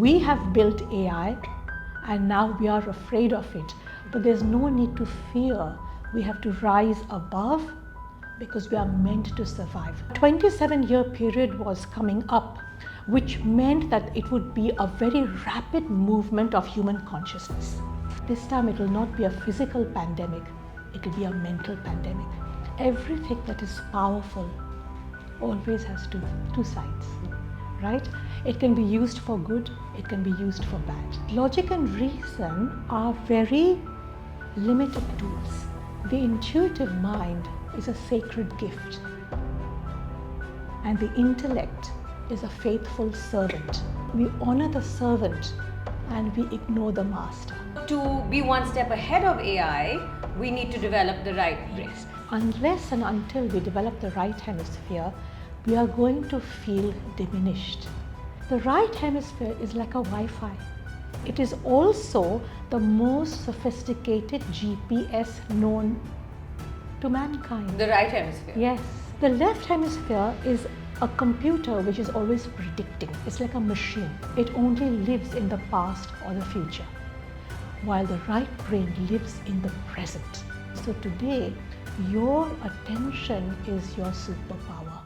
we have built AI and now we are afraid of it, but there's no need to fear. We have to rise above because we are meant to survive. A 27-year period was coming up, which meant that it would be a very rapid movement of human consciousness. This time it will not be a physical pandemic, it will be a mental pandemic. Everything that is powerful always has two sides, right? It can be used for good, it can be used for bad. Logic and reason are very limited tools. The intuitive mind is a sacred gift, and the intellect is a faithful servant. We honor the servant and we ignore the master. To be one step ahead of AI, we need to develop the right brain. Unless and until we develop the right hemisphere, we are going to feel diminished. The right hemisphere is like a Wi-Fi. It is also the most sophisticated GPS known to mankind. The right hemisphere? Yes. The left hemisphere is a computer which is always predicting. It's like a machine. It only lives in the past or the future, while the right brain lives in the present. So today, your attention is your superpower.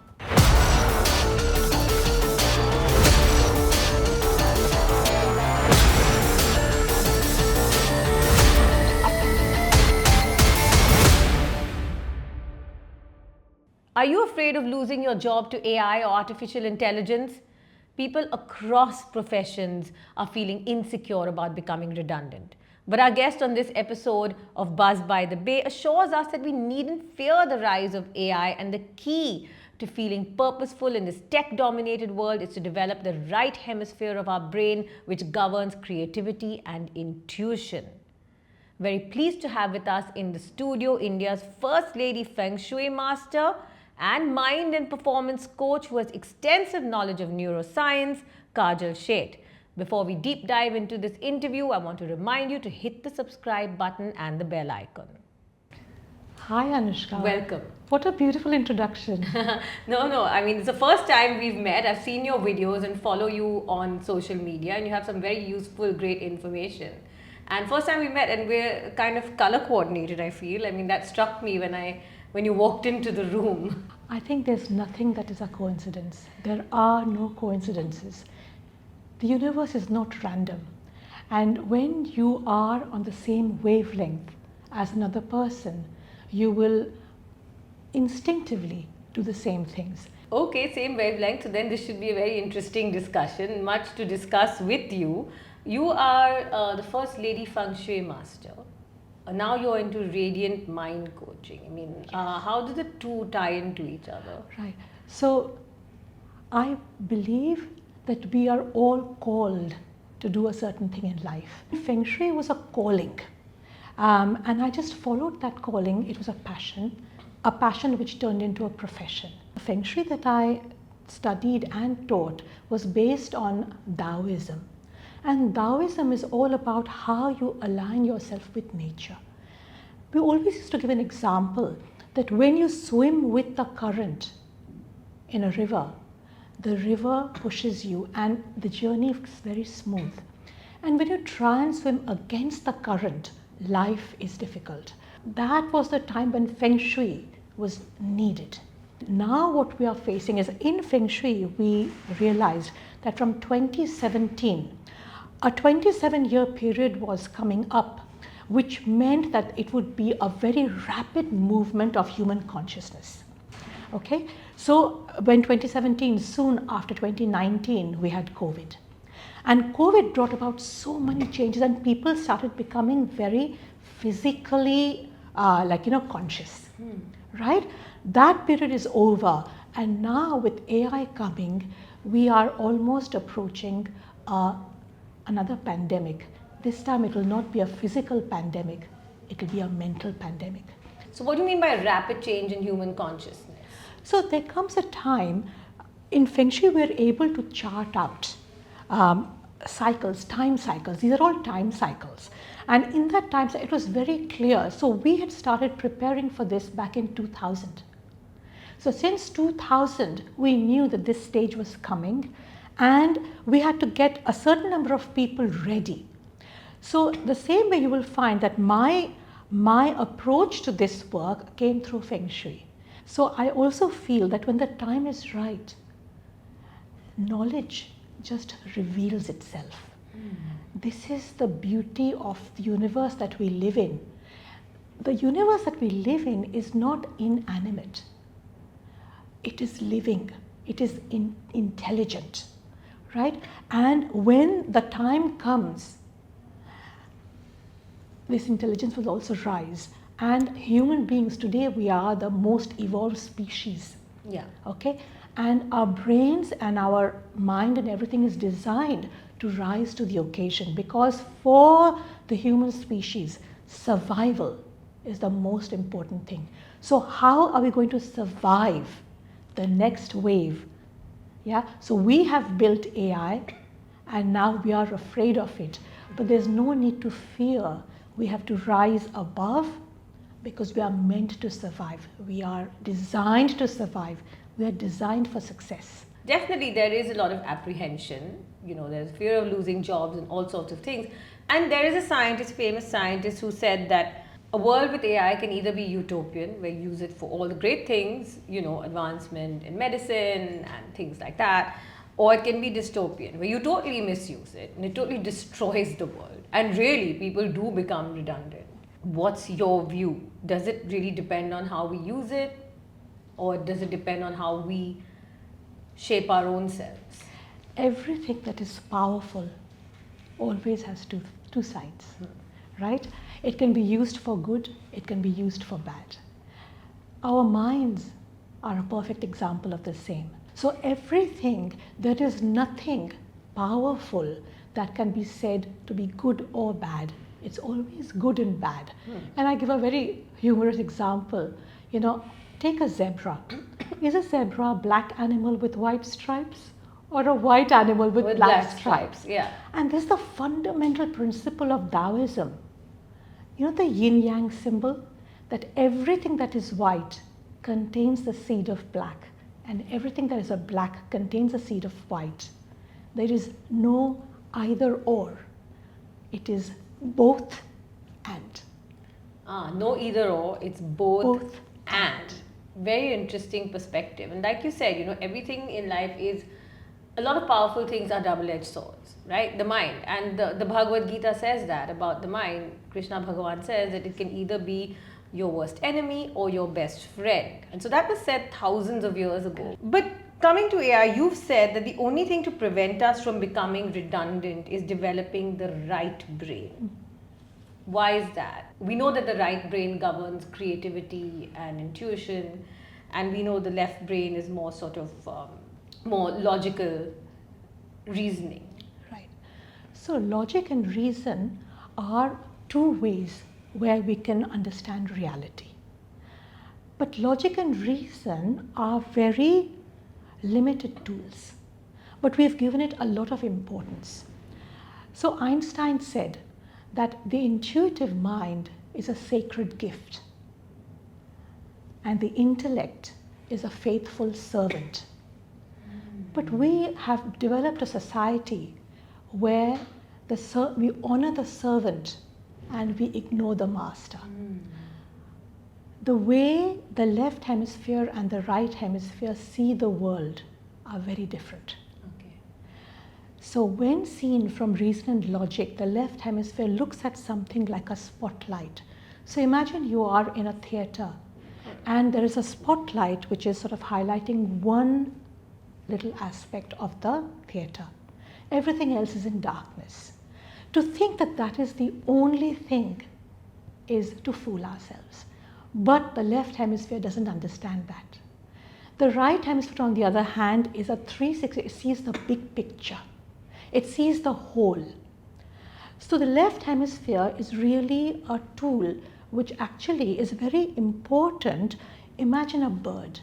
Are you afraid of losing your job to AI or artificial intelligence? People across professions are feeling insecure about becoming redundant. But our guest on this episode of Buzz by the Bay assures us that we needn't fear the rise of AI, and the key to feeling purposeful in this tech-dominated world is to develop the right hemisphere of our brain, which governs creativity and intuition. Very pleased to have with us in the studio India's first lady Feng Shui master and mind and performance coach who has extensive knowledge of neuroscience, Kajal Sheth. Before we deep dive into this interview, I want to remind you to hit the subscribe button and the bell icon. Hi Anushka. Welcome. What a beautiful introduction. No, I mean, it's the first time we've met. I've seen your videos and follow you on social media, and you have some very useful, great information. And first time we met, and we're kind of color coordinated, I feel. I mean, that struck me when you walked into the room. I think there's nothing that is a coincidence. There are no coincidences. The universe is not random. And when you are on the same wavelength as another person, you will instinctively do the same things. Okay, same wavelength. So then this should be a very interesting discussion, much to discuss with you. You are the first lady Feng Shui master. Now you're into radiant mind coaching. I mean, yes. How do the two tie into each other? Right. So I believe that we are all called to do a certain thing in life. Feng Shui was a calling. And I just followed that calling. It was a passion which turned into a profession. The Feng Shui that I studied and taught was based on Taoism. And Taoism is all about how you align yourself with nature. We always used to give an example that when you swim with the current in a river, the river pushes you and the journey is very smooth. And when you try and swim against the current, life is difficult. That was the time when Feng Shui was needed. Now what we are facing is, in Feng Shui, we realized that from 2017, a 27-year period was coming up, which meant that it would be a very rapid movement of human consciousness. Okay, so when 2017, soon after 2019, we had COVID. And COVID brought about so many changes, and people started becoming very physically, conscious, right? That period is over. And now with AI coming, we are almost approaching another pandemic. This time it will not be a physical pandemic, it will be a mental pandemic. So what do you mean by rapid change in human consciousness? So there comes a time, in Feng Shui we're able to chart out cycles, time cycles. These are all time cycles. And in that time, it was very clear. So we had started preparing for this back in 2000. So since 2000, we knew that this stage was coming, and we had to get a certain number of people ready. So the same way you will find that my approach to this work came through Feng Shui. So I also feel that when the time is right, knowledge just reveals itself. This is the beauty of the universe that we live in. The universe that we live in is not inanimate. It is living. It is intelligent, right? And when the time comes, this intelligence will also rise. And human beings today, we are the most evolved species. Yeah. Okay? And our brains and our mind and everything is designed to rise to the occasion, because for the human species, survival is the most important thing. So how are we going to survive the next wave? Yeah, so we have built AI and now we are afraid of it, but there's no need to fear. We have to rise above, because we are meant to survive. We are designed to survive. We are designed for success. Definitely, there is a lot of apprehension. There's fear of losing jobs and all sorts of things. And there is a scientist, famous scientist, who said that a world with AI can either be utopian, where you use it for all the great things, advancement in medicine and things like that, or it can be dystopian, where you totally misuse it and it totally destroys the world. And really, people do become redundant. What's your view? Does it really depend on how we use it, or does it depend on how we shape our own selves? Everything that is powerful always has two sides, right? It can be used for good, it can be used for bad. Our minds are a perfect example of the same. So everything, there is nothing powerful that can be said to be good or bad. It's always good and bad. And I give a very humorous example. Take a zebra. Is a zebra a black animal with white stripes, or a white animal with black stripes? Yeah. And this is the fundamental principle of Taoism. The yin-yang symbol, that everything that is white contains the seed of black, and everything that is a black contains a seed of white. There is no either or. It is both and. No either or, it's both and. Very interesting perspective. And like you said, everything in life is, a lot of powerful things are double-edged swords, right? The mind. And the Bhagavad Gita says that about the mind. Krishna Bhagavan says that it can either be your worst enemy or your best friend. And so that was said thousands of years ago. But coming to AI, you've said that the only thing to prevent us from becoming redundant is developing the right brain. Why is that? We know that the right brain governs creativity and intuition, and we know the left brain is more sort of more logical reasoning. Right. So logic and reason are two ways where we can understand reality. But logic and reason are very limited tools, but we've given it a lot of importance. So Einstein said that the intuitive mind is a sacred gift, and the intellect is a faithful servant. But we have developed a society where we honor the servant and we ignore the master. The way the left hemisphere and the right hemisphere see the world are very different. So when seen from reason and logic, the left hemisphere looks at something like a spotlight. So imagine you are in a theater and there is a spotlight which is sort of highlighting one little aspect of the theater. Everything else is in darkness. To think that that is the only thing is to fool ourselves. But the left hemisphere doesn't understand that. The right hemisphere, on the other hand, is a 360. It sees the big picture. It sees the whole. So the left hemisphere is really a tool which actually is very important. Imagine a bird.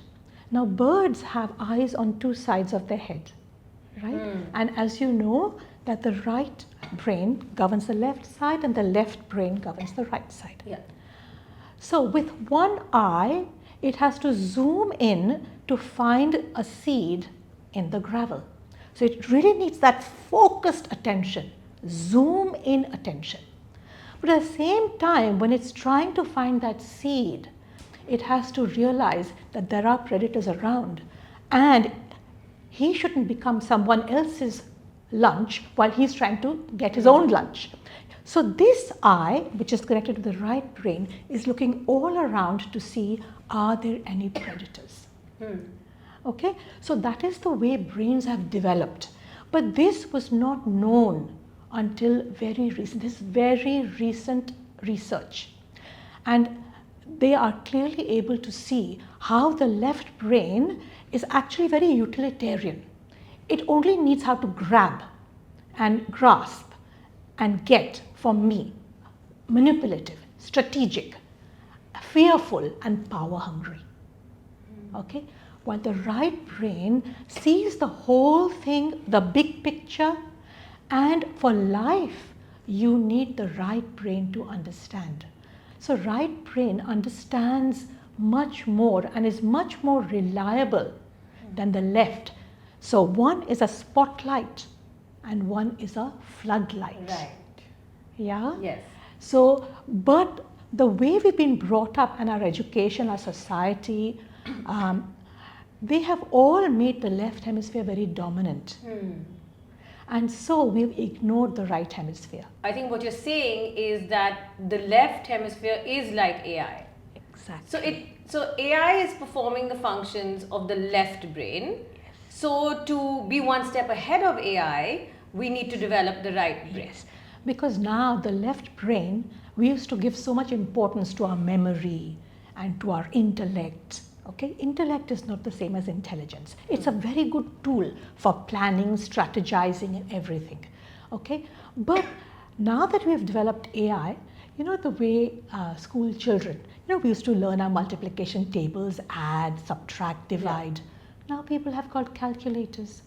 Now birds have eyes on two sides of their head, right? And as you know, that the right brain governs the left side and the left brain governs the right side. Yeah. So with one eye, it has to zoom in to find a seed in the gravel. So it really needs that focused attention, zoom in attention. But at the same time, when it's trying to find that seed, it has to realize that there are predators around, and he shouldn't become someone else's lunch while he's trying to get his own lunch. So this eye, which is connected to the right brain, is looking all around to see, are there any predators? Okay, so that is the way brains have developed. But this was not known until very recent, this very recent research. And they are clearly able to see how the left brain is actually very utilitarian. It only needs how to grab and grasp and get from me, manipulative, strategic, fearful and power hungry. Okay, while the right brain sees the whole thing, the big picture, and for life you need the right brain to understand. So right brain understands much more and is much more reliable than the left. So one is a spotlight and one is a floodlight. Right. Yeah? Yes. So, but the way we've been brought up and our education, our society, they have all made the left hemisphere very dominant. And so we've ignored the right hemisphere. I think what you're saying is that the left hemisphere is like AI. Exactly. So AI is performing the functions of the left brain. So to be one step ahead of AI, we need to develop the right brain. Yes, because now the left brain, we used to give so much importance to our memory and to our intellect. Okay, intellect is not the same as intelligence. It's a very good tool for planning, strategizing and everything. Okay, but now that we have developed AI, you know the way school children, you know, we used to learn our multiplication tables, add, subtract, divide. Yeah. Now people have got calculators.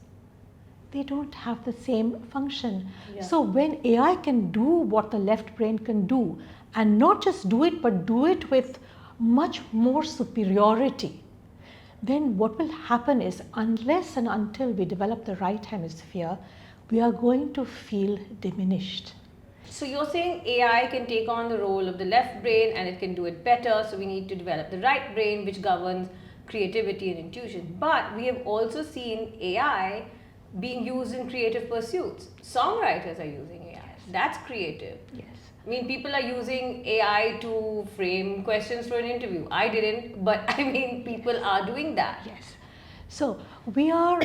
They don't have the same function. Yeah. So when AI can do what the left brain can do, and not just do it, but do it with much more superiority, then what will happen is, unless and until we develop the right hemisphere, we are going to feel diminished. So you're saying AI can take on the role of the left brain and it can do it better, so we need to develop the right brain which governs creativity and intuition. But we have also seen AI being used in creative pursuits. Songwriters are using AI. Yes. That's creative. Yes. I mean, people are using AI to frame questions for an interview. I didn't, but I mean, people are doing that. Yes. So we are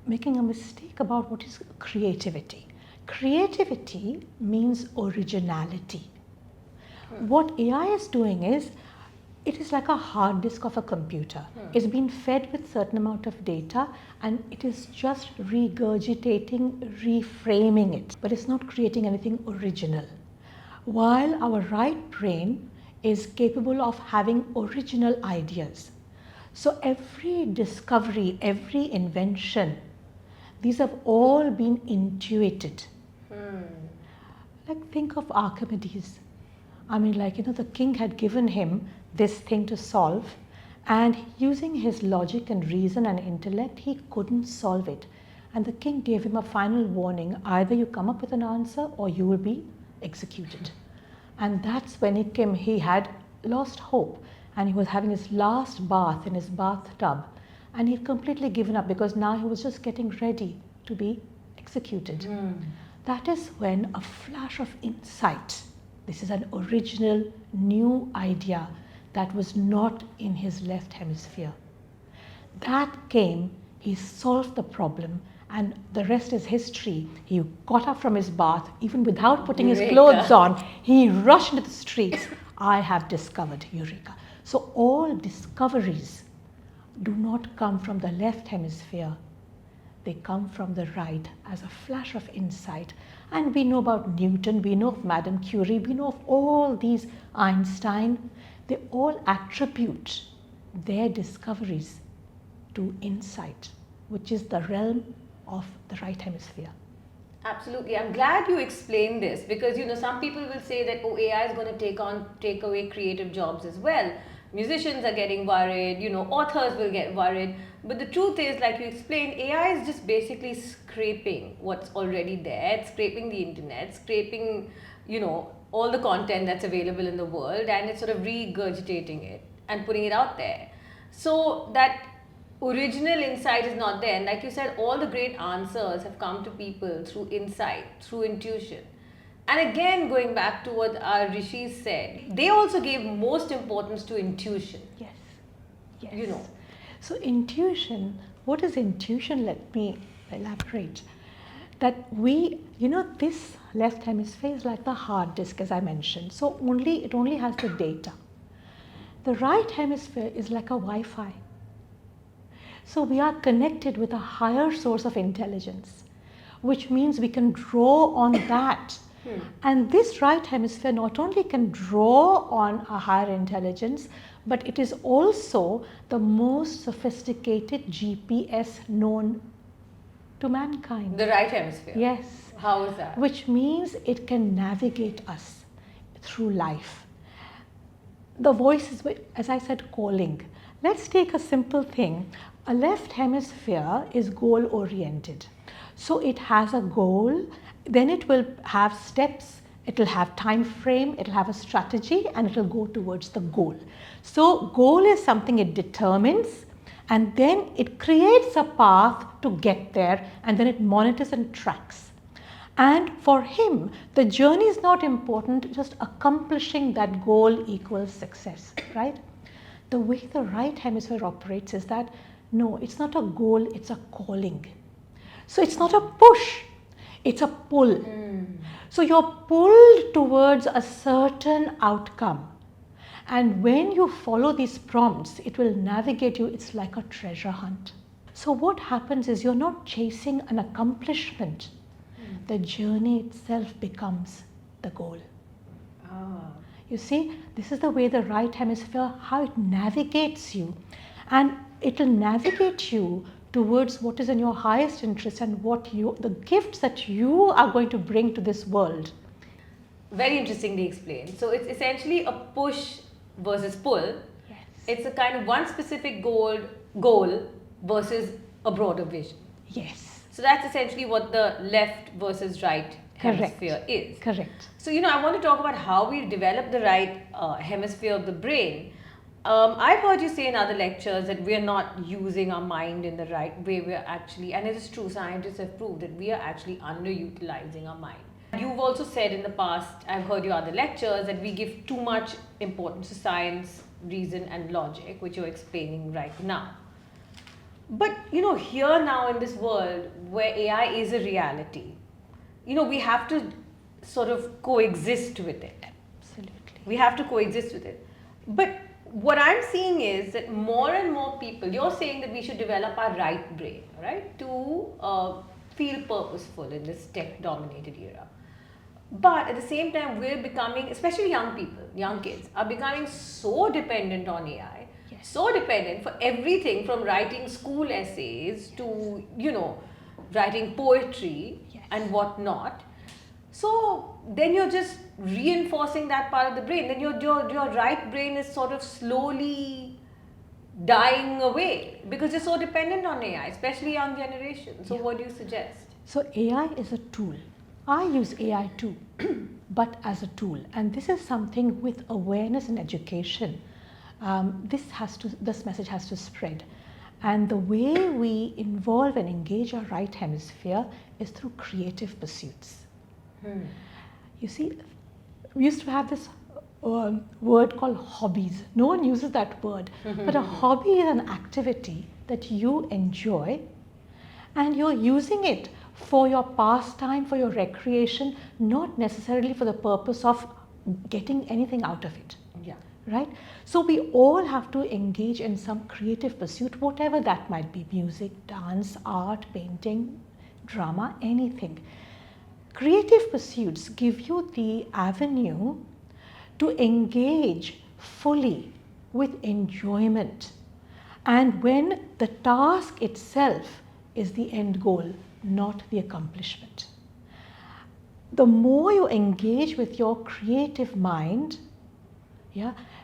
making a mistake about what is creativity. Creativity means originality. What AI is doing is, it is like a hard disk of a computer. It's been fed with certain amount of data and it is just regurgitating, reframing it, but it's not creating anything original. While our right brain is capable of having original ideas. So every discovery, every invention, these have all been intuited. Like think of Archimedes. I mean, like, you know, the king had given him this thing to solve, and using his logic and reason and intellect, he couldn't solve it. And the king gave him a final warning, either you come up with an answer or you will be executed. And that's when it came, he had lost hope and he was having his last bath in his bathtub, and he'd completely given up because now he was just getting ready to be executed. That is when a flash of insight, this is an original new idea that was not in his left hemisphere. That came, he solved the problem, and the rest is history. He got up from his bath, even without putting his clothes on, he rushed into the streets. I have discovered, Eureka. So all discoveries do not come from the left hemisphere. They come from the right as a flash of insight. And we know about Newton, we know of Madame Curie, we know of all these, Einstein. They all attribute their discoveries to insight, which is the realm of the right hemisphere. Absolutely. I'm glad you explained this because, you know, some people will say that, oh, AI is going to take away creative jobs as well. musicians are getting worried, authors will get worried. But the truth is, like you explained, AI is just basically scraping what's already there. It's scraping the internet, scraping, all the content that's available in the world, and it's sort of regurgitating it and putting it out there. So that original insight is not there. And like you said, all the great answers have come to people through insight, through intuition. And again, going back to what our rishis said, they also gave most importance to intuition. Yes. Yes. You know. So intuition, what is intuition? Let me elaborate. That this left hemisphere is like the hard disk, as I mentioned. So it only has the data. The right hemisphere is like a Wi-Fi. So we are connected with a higher source of intelligence, which means we can draw on that. And this right hemisphere not only can draw on a higher intelligence, but it is also the most sophisticated GPS known to mankind. The right hemisphere? Yes. How is that? Which means it can navigate us through life. The voice is, as I said, calling. Let's take a simple thing. A left hemisphere is goal oriented. So it has a goal, then it will have steps, it will have time frame, it will have a strategy, and it will go towards the goal. So goal is something it determines, and then it creates a path to get there, and then it monitors and tracks. And for him, the journey is not important, just accomplishing that goal equals success, right? The way the right hemisphere operates is that, no, it's not a goal, it's a calling. So it's not a push, it's a pull. So you're pulled towards a certain outcome. And when you follow these prompts, it will navigate you. It's like a treasure hunt. So what happens is you're not chasing an accomplishment. The journey itself becomes the goal. You see, this is the way the right hemisphere, how it navigates you. And it will navigate you towards what is in your highest interest and the gifts that you are going to bring to this world. Very interestingly explained. So it's essentially a push versus pull. Yes. It's a kind of one specific goal versus a broader vision. Yes. So that's essentially what the left versus right hemisphere is. Correct. So, I want to talk about how we develop the right hemisphere of the brain. I've heard you say in other lectures that we are not using our mind in the right way. We're actually, and it is true, scientists have proved that we are actually underutilizing our mind. You've also said in the past, I've heard your other lectures, that we give too much importance to science, reason and logic, which you're explaining right now. But, here now in this world where AI is a reality, we have to sort of coexist with it. Absolutely. We have to coexist with it. But what I'm seeing is that more and more people, you're saying that we should develop our right brain, right, to feel purposeful in this tech-dominated era. But at the same time, we're becoming, especially young people, young kids, are becoming so dependent on AI, Yes. so dependent for everything from writing school essays to, writing poetry Yes. and whatnot. So then you're just reinforcing that part of the brain. Then your right brain is sort of slowly dying away because you're so dependent on AI, especially young generation. So what do you suggest? So AI is a tool. I use AI too, but as a tool. And this is something with awareness and education. This message has to spread. And the way we involve and engage our right hemisphere is through creative pursuits. You see, we used to have this word called hobbies. No one uses that word. But a hobby is an activity that you enjoy and you're using it for your pastime, for your recreation, not necessarily for the purpose of getting anything out of it. Yeah. Right? So we all have to engage in some creative pursuit, whatever that might be: music, dance, art, painting, drama, anything. Creative pursuits give you the avenue to engage fully with enjoyment, and when the task itself is the end goal, not the accomplishment. The more you engage with your creative mind,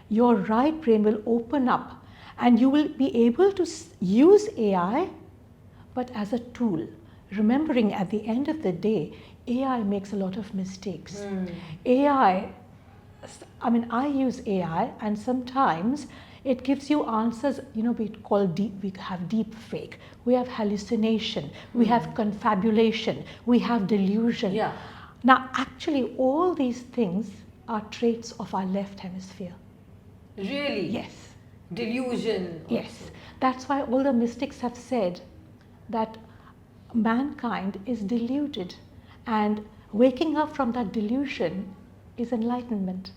your right brain will open up and you will be able to use AI, but as a tool. Remembering at the end of the day, AI makes a lot of mistakes. AI, I mean, I use AI and sometimes it gives you answers, you know, we have deep fake, we have hallucination, we have confabulation, we have delusion. Yeah. Now, actually, all these things are traits of our left hemisphere. Really? Yes. Delusion. Also. Yes. That's why all the mystics have said that mankind is deluded, and waking up from that delusion is enlightenment.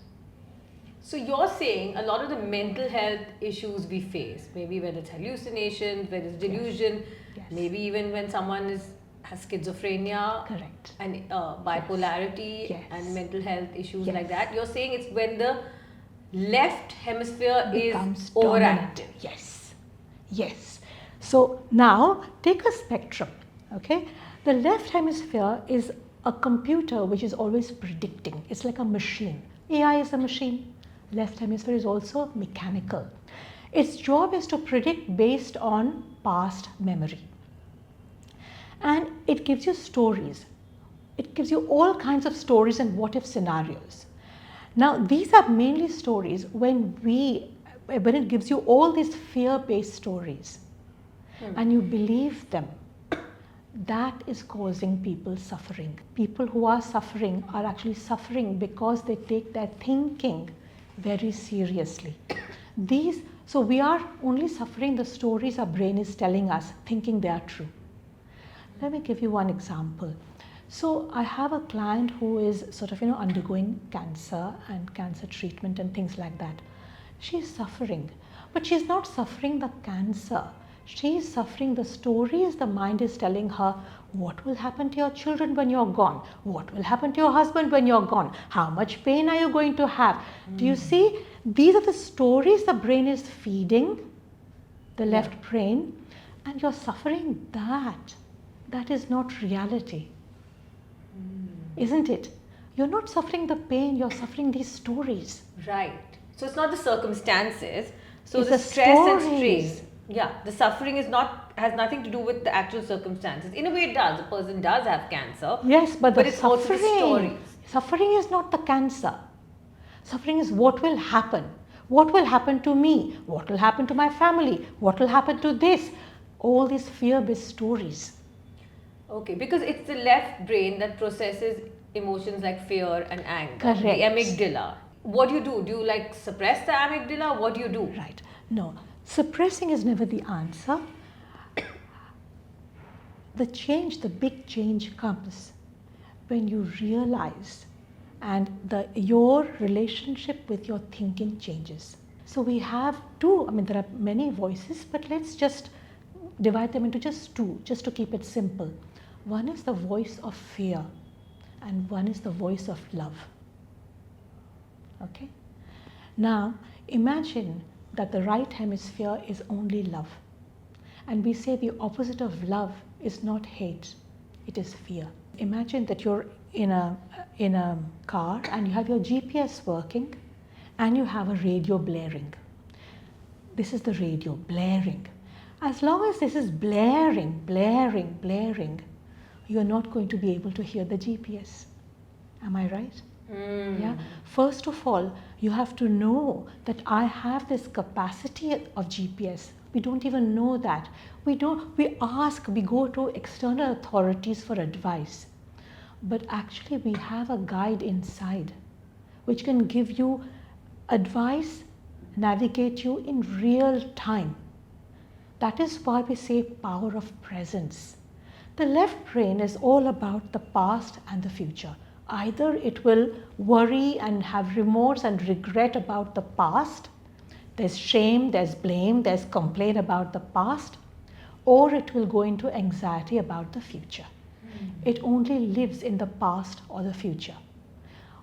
So you're saying a lot of the mental health issues we face, maybe when it's hallucinations, when it's delusion, Yes. maybe even when someone has schizophrenia, Correct. and bipolarity, Yes. and mental health issues Yes. like that. You're saying it's when the left hemisphere Becomes is dominant. overactive. Yes. Yes. So now take a spectrum. Okay. The left hemisphere is a computer which is always predicting. It's like a machine. AI is a machine. Left hemisphere is also mechanical. Its job is to predict based on past memory. And it gives you stories. It gives you all kinds of stories and what if scenarios. Now, these are mainly stories when it gives you all these fear-based stories and you believe them. That is causing people suffering. People who are suffering are actually suffering because they take their thinking very seriously. So we are only suffering the stories our brain is telling us, thinking they are true. Let me give you one example. So I have a client who is sort of, undergoing cancer and cancer treatment and things like that. She's suffering, but she's not suffering the cancer. She's suffering the stories the mind is telling her. What will happen to your children when you're gone? What will happen to your husband when you're gone? How much pain are you going to have? Do you see? These are the stories the brain is feeding the left brain, and you're suffering that. That is not reality. Isn't it? You're not suffering the pain, you're suffering these stories. Right. So it's not the circumstances. So It's the the stress and stories. strain. Yeah, the suffering has nothing to do with the actual circumstances. In a way, it does. A person does have cancer. Yes, but the it's also the stories. Suffering is not the cancer. Suffering is what will happen. What will happen to me? What will happen to my family? What will happen to this? All these fear-based stories. Okay, because it's the left brain that processes emotions like fear and anger. Correct. The amygdala. What do you do? Do you like suppress the amygdala? What do you do? Right. No, suppressing is never the answer. The big change comes when you realize and your relationship with your thinking changes. So we have there are many voices, but let's just divide them into just two, just to keep it simple. One is the voice of fear and one is the voice of love. Okay? Now, imagine that the right hemisphere is only love. And we say the opposite of love is not hate, it is fear. Imagine that you're in a car and you have your GPS working and you have a radio blaring. This is the radio blaring. As long as this is blaring, you're not going to be able to hear the GPS. Am I right? Yeah. First of all, you have to know that I have this capacity of GPS. We don't even know that. We go to external authorities for advice. But actually we have a guide inside which can give you advice, navigate you in real time. That is why we say power of presence. The left brain is all about the past and the future. Either it will worry and have remorse and regret about the past. There's shame, there's blame, there's complaint about the past. Or it will go into anxiety about the future. It only lives in the past or the future,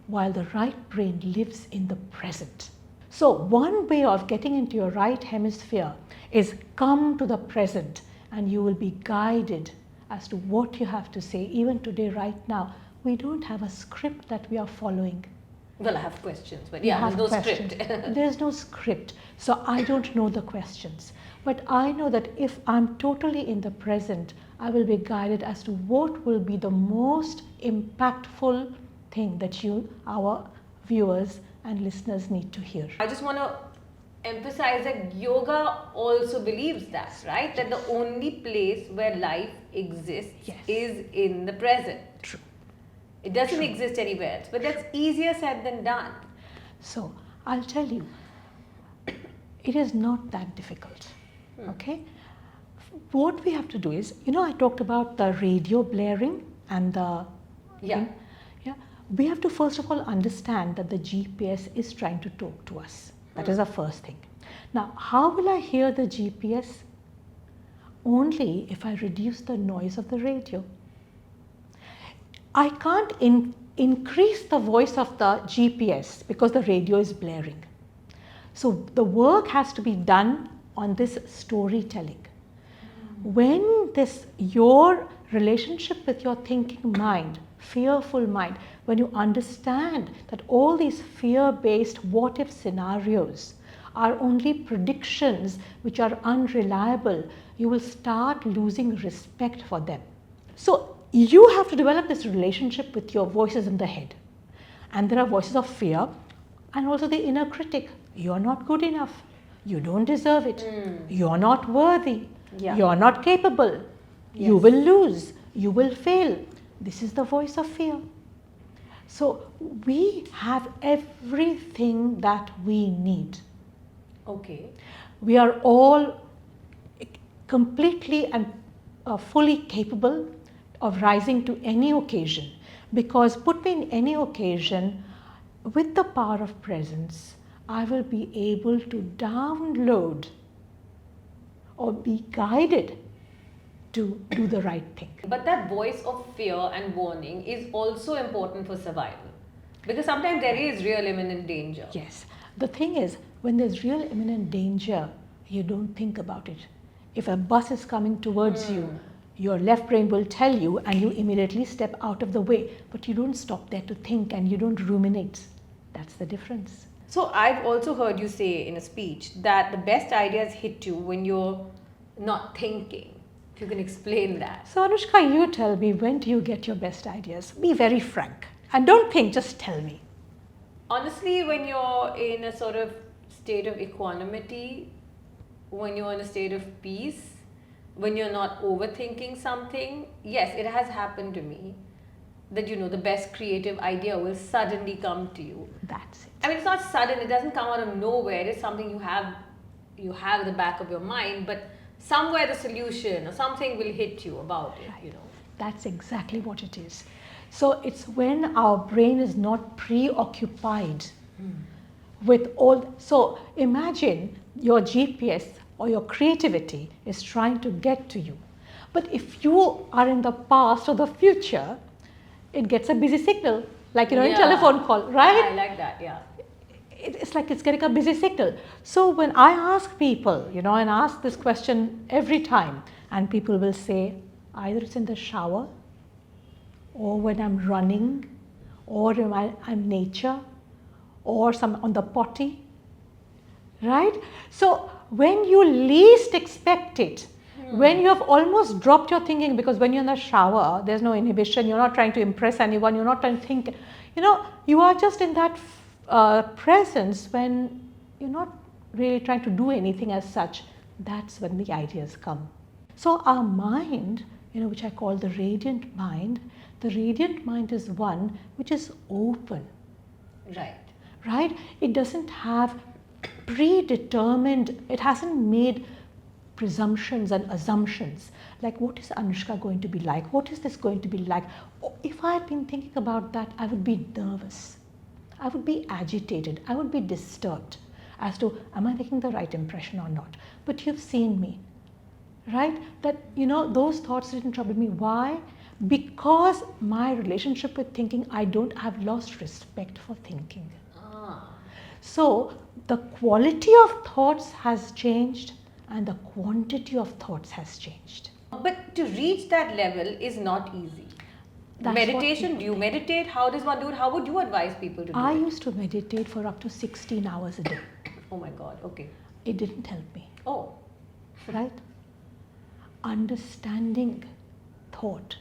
while the right brain lives in the present. So one way of getting into your right hemisphere is come to the present and you will be guided as to what you have to say. Even today, right now, we don't have a script that we are following. Well, I have questions, but You yeah, have there's no questions. script. There's no script. So I don't know the questions. But I know that if I'm totally in the present, I will be guided as to what will be the most impactful thing that you, our viewers and listeners, need to hear. I just want to emphasize that yoga also believes that, right? That the only place where life exists Yes. is in the present. True. It doesn't True. exist anywhere else, but that's easier said than done. So I'll tell you, it is not that difficult. Okay? What we have to do is, I talked about the radio blaring and the Yeah. thing. Yeah. We have to first of all understand that the GPS is trying to talk to us. That is the first thing. Now, how will I hear the GPS? Only if I reduce the noise of the radio. I can't increase the voice of the GPS because the radio is blaring. So the work has to be done on this storytelling. When your relationship with your thinking mind, fearful mind, when you understand that all these fear-based what-if scenarios are only predictions which are unreliable, you will start losing respect for them. So you have to develop this relationship with your voices in the head. And there are voices of fear and also the inner critic. You're not good enough. You don't deserve it. You're not worthy. Yeah. You're not capable. You Yes. will lose. You will fail. This is the voice of fear. So we have everything that we need. Okay. We are all completely and fully capable of rising to any occasion, because put me in any occasion, with the power of presence, I will be able to download or be guided to do the right thing. But that voice of fear and warning is also important for survival. Because sometimes there is real imminent danger. Yes. The thing is, when there's real imminent danger, you don't think about it. If a bus is coming towards you, your left brain will tell you and you immediately step out of the way, but you don't stop there to think and you don't ruminate. That's the difference. So I've also heard you say in a speech that the best ideas hit you when you're not thinking. If you can explain that. So Anushka, you tell me, when do you get your best ideas? Be very frank. And don't think, just tell me. Honestly, when you're in a sort of state of equanimity, when you're in a state of peace, when you're not overthinking something, yes, it has happened to me that, the best creative idea will suddenly come to you. That's it. I mean, it's not sudden, it doesn't come out of nowhere, it's something you have in the back of your mind, but somewhere the solution or something will hit you about it, That's exactly what it is. So it's when our brain is not preoccupied with all. So imagine your GPS or your creativity is trying to get to you. But if you are in the past or the future, it gets a busy signal, like in telephone call, right? I like that, yeah. It's like it's getting a busy signal. So when I ask people, and ask this question every time, and people will say, either it's in the shower, or when I'm running, or I'm nature, or on the potty, right? So when you least expect it, when you have almost dropped your thinking, because when you're in the shower, there's no inhibition, you're not trying to impress anyone, you're not trying to think, you are just in that presence when you're not really trying to do anything as such. That's when the ideas come. So our mind, which I call the radiant mind is one which is open. Right? It doesn't have predetermined, it hasn't made presumptions and assumptions like, what is Anushka going to be like? What is this going to be like? If I had been thinking about that, I would be nervous. I would be agitated. I would be disturbed as to, am I making the right impression or not? But you've seen me, right? That, those thoughts didn't trouble me. Why? Because my relationship with thinking, I've lost respect for thinking. So the quality of thoughts has changed and the quantity of thoughts has changed. But to reach that level is not easy. That's Meditation, what do you meditate? How does one do it? How would you advise people to do I it? used to meditate for up to 16 hours a day. Oh my God, okay. It didn't help me, Oh, right? Understanding thought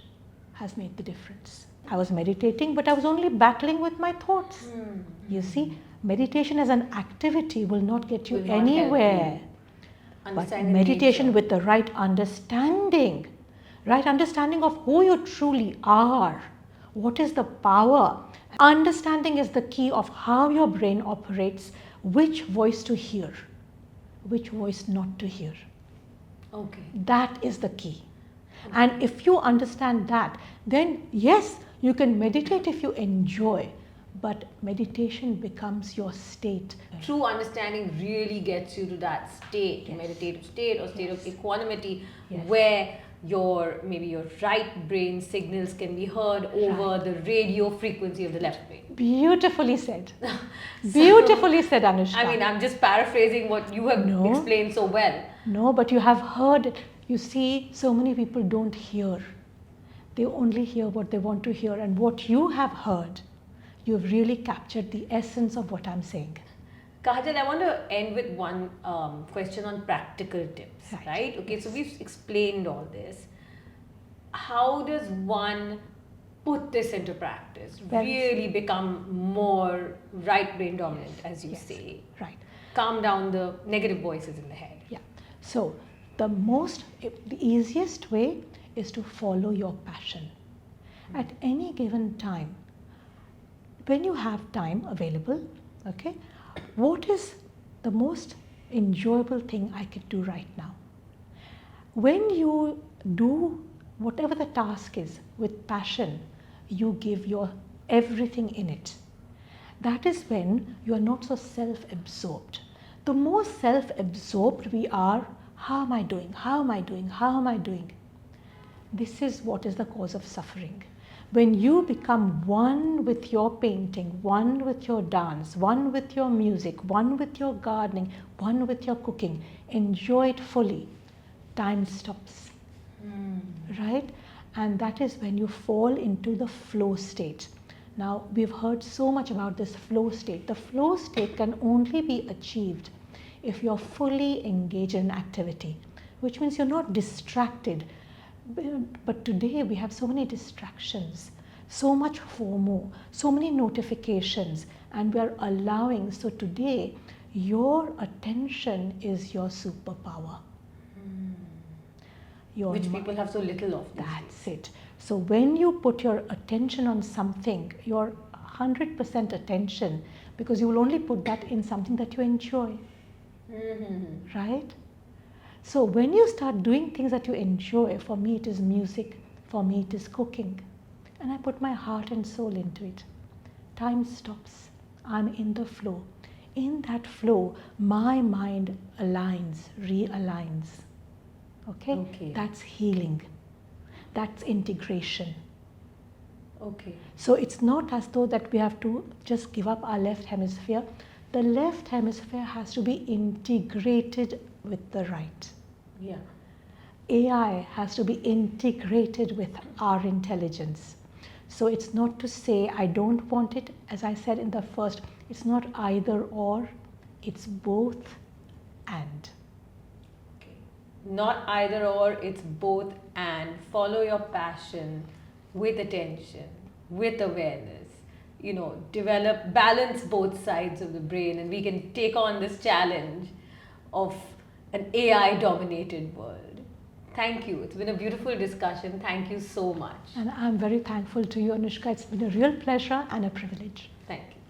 has made the difference. I was meditating, but I was only battling with my thoughts. You see, meditation as an activity will not get you Will not help anywhere. you. But Understand the meditation nature. with the right understanding of who you truly are, what is the power. Understanding is the key of how your brain operates, which voice to hear, which voice not to hear. Okay. That is the key. And if you understand that, then yes, you can meditate if you enjoy, but meditation becomes your state. True understanding really gets you to that state, Yes. meditative state or state of equanimity, Yes. where maybe your right brain signals can be heard over the radio frequency of the left brain. Beautifully said. Beautifully said, Anushka. I mean, I'm just paraphrasing what you have No. explained so well. No, but you have heard it. You see, so many people don't hear. They only hear what they want to hear. And what you have heard, you've really captured the essence of what I'm saying. Kajal, I want to end with one question on practical tips, right? Okay, so we've explained all this. How does one put this into practice? Really become more right brain dominant, as you say. Right. Calm down the negative voices in the head. Yeah. So the easiest way is to follow your passion. At any given time, when you have time available, okay, what is the most enjoyable thing I could do right now? When you do whatever the task is with passion, you give your everything in it. That is when you are not so self-absorbed. The more self-absorbed we are, how am I doing? How am I doing? How am I doing? This is what is the cause of suffering. When you become one with your painting, one with your dance, one with your music, one with your gardening, one with your cooking, enjoy it fully, time stops. Right? And that is when you fall into the flow state. Now, we've heard so much about this flow state. The flow state can only be achieved if you're fully engaged in activity, which means you're not distracted. But today we have so many distractions, so much FOMO, so many notifications, and we're allowing. So today, your attention is your superpower. Which people have so little of. That's it. So when you put your attention on something, your 100% attention, because you will only put that in something that you enjoy. Right? So when you start doing things that you enjoy, for me it is music, for me it is cooking, and I put my heart and soul into it, time stops. I'm in the flow. In that flow, my mind aligns, realigns. Okay? That's healing. That's integration. Okay. So it's not as though that we have to just give up our left hemisphere. The left hemisphere has to be integrated with the right. Yeah. AI has to be integrated with our intelligence. So it's not to say I don't want it. As I said in the first, it's not either or, it's both and. Okay. Not either or, it's both and. Follow your passion with attention, with awareness. Balance both sides of the brain, and we can take on this challenge of an AI-dominated world. Thank you. It's been a beautiful discussion. Thank you so much. And I'm very thankful to you, Anushka. It's been a real pleasure and a privilege. Thank you.